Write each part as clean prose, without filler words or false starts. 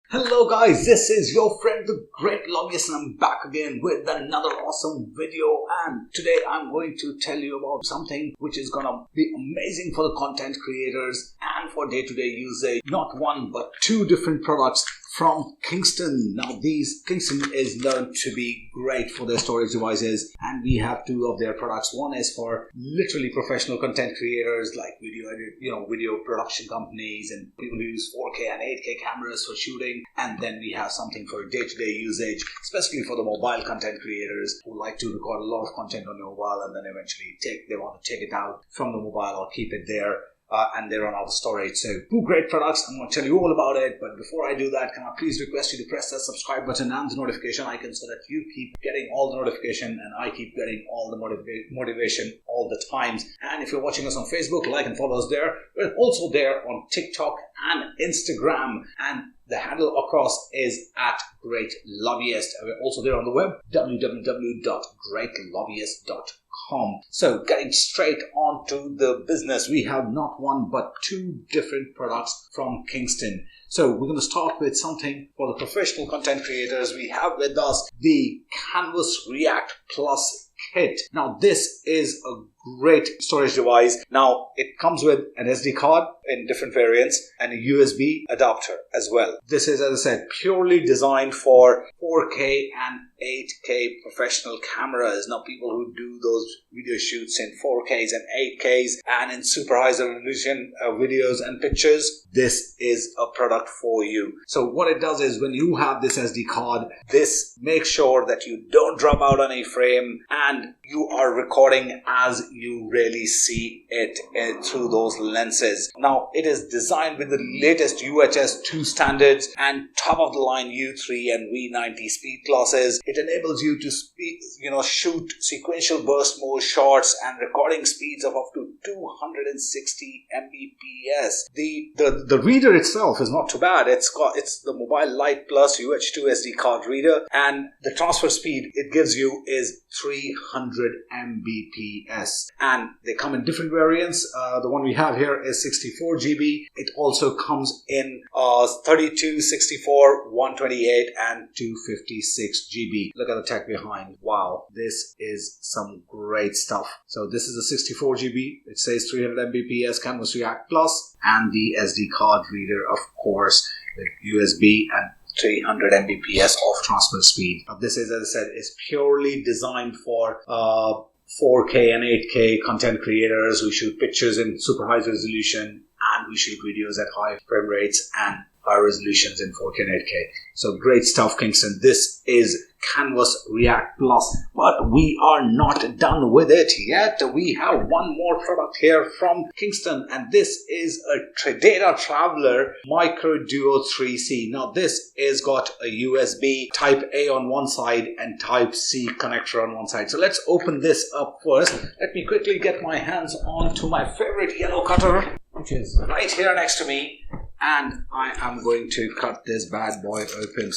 Hello guys, this is your friend the Great Lobbyist and I'm back again with another awesome video, and today I'm going to tell you about something which is gonna be amazing for the content creators and for day-to-day usage. Not one but two different products from Kingston. Now Kingston is known to be great for their storage devices, and we have two of their products. One is for literally professional content creators like video production companies and people who use 4K and 8K cameras for shooting. And then we have something for day-to-day usage, especially for the mobile content creators who like to record a lot of content on their mobile and then eventually they want to take it out from the mobile or keep it there. And they run out of storage. So two great products. I'm going to tell you all about it. But before I do that, can I please request you to press that subscribe button and the notification icon so that you keep getting all the notification and I keep getting all the motivation all the times. And if you're watching us on Facebook, like and follow us there. We're also there on TikTok and Instagram. And the handle across is at Great Lobbyist. We're also there on the web, www.greatlobbyist.com. So getting straight on to the business, we have not one but two different products from Kingston. So we're going to start with something for the professional content creators. We have with us the Canvas React Plus kit. Now this is a great storage device. Now it comes with an SD card in different variants and a USB adapter as well. This is, as I said, purely designed for 4K and 8K professional cameras. Now people who do those video shoots in 4Ks and 8Ks and in super high resolution videos and pictures, this is a product for you. So what it does is when you have this SD card, this makes sure that you don't drop out on a frame and you are recording as you really see it through those lenses. Now it is designed with the latest UHS-II standards and top of the line U3 and V90 speed classes. It enables you to shoot sequential burst mode shots and recording speeds of up to 260 Mbps. The reader itself is not too bad. It's the MobileLite Plus UHS-II SD card reader, and the transfer speed it gives you is 300 Mbps. And they come in different variants. The one we have here is 64 GB. It also comes in 32, 64, 128 and 256 GB. Look at the tech behind. Wow, this is some great stuff. So this is a 64 GB. It says 300 Mbps Canvas React Plus, and the SD card reader, of course, with USB and 300 Mbps of transfer speed. Now, this is, as I said, is purely designed for 4K and 8K content creators who shoot pictures in super high resolution and who shoot videos at high frame rates and high resolutions in 4K and 8K. So great stuff, Kingston. This is Canvas React Plus, but we are not done with it yet. We have one more product here from Kingston, and this is a DataTraveler Micro Duo 3C. Now this is got a USB Type A on one side and Type C connector on one side. So let's open this up first. Let me quickly get my hands on to my favorite yellow cutter, which is right here next to me, and I am going to cut this bad boy open.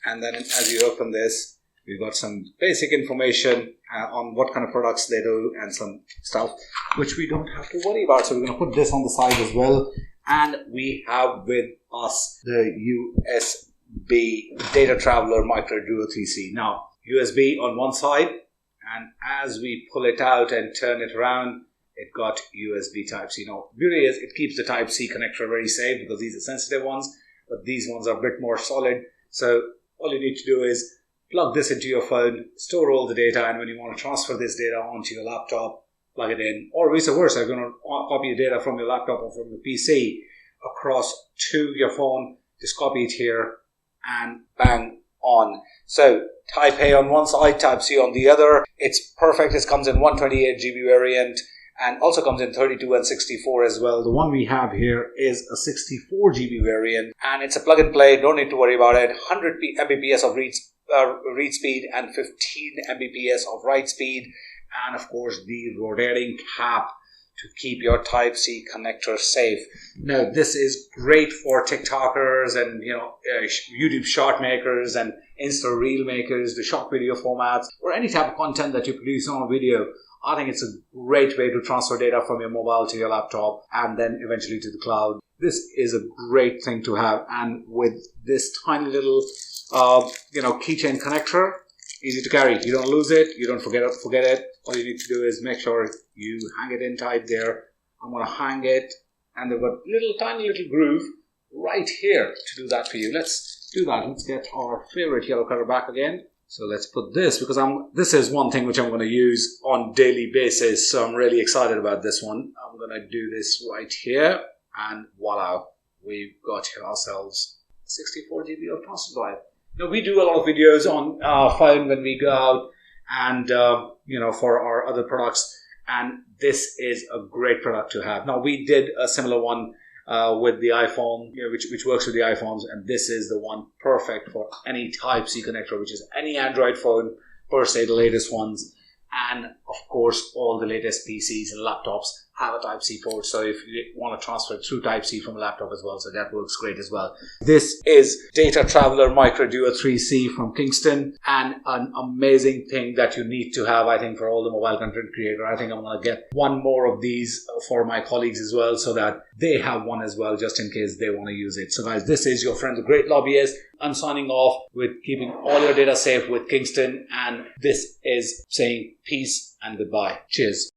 And then as you open this, we've got some basic information on what kind of products they do and some stuff which we don't have to worry about. So we're going to put this on the side as well. And we have with us the USB DataTraveler Micro Duo 3C. Now, USB on one side, and as we pull it out and turn it around, it got USB Type-C. Now, beauty is it keeps the Type-C connector very safe because these are sensitive ones, but these ones are a bit more solid. So all you need to do is plug this into your phone, store all the data, and when you want to transfer this data onto your laptop, plug it in, or vice versa. If you're going to copy the data from your laptop or from your PC across to your phone, just copy it here and bang on. So Type A on one side, Type C on the other. It's perfect. It comes in 128 GB variant and also comes in 32 and 64 as well. The one we have here is a 64 GB variant, and it's a plug and play. Don't need to worry about it. 100 Mbps of read speed and 15 Mbps of write speed, and of course the rotating cap to keep your Type-C connector safe. Now this is great for TikTokers and YouTube short makers and Insta reel makers, the short video formats, or any type of content that you produce on a video. I think it's a great way to transfer data from your mobile to your laptop and then eventually to the cloud. this is a great thing to have. And with this tiny little, keychain connector, easy to carry. You don't lose it. You don't forget it. All you need to do is make sure you hang it in tight there. I'm going to hang it, and they've got tiny little groove right here to do that for you. Let's do that. Let's get our favorite yellow color back again. So let's put this, because this is one thing which I'm going to use on daily basis. So I'm really excited about this one. I'm going to do this right here, and voila, we've got ourselves 64 GB of transfer drive. Now, we do a lot of videos on phone when we go out and, for our other products. And this is a great product to have. Now, we did a similar one with the iPhone, which works with the iPhones. And this is the one perfect for any Type-C connector, which is any Android phone, per se, the latest ones. And, of course, all the latest PCs and laptops have a Type-C port. So if you want to transfer through Type-C from a laptop as well, so that works great as well. This is DataTraveler Micro Duo 3C from Kingston, and an amazing thing that you need to have, I think, for all the mobile content creator. I think I'm going to get one more of these for my colleagues as well, so that they have one as well, just in case they want to use it. So guys, this is your friend, the Great Lobbyist. I'm signing off with keeping all your data safe with Kingston, and this is saying peace and goodbye. Cheers.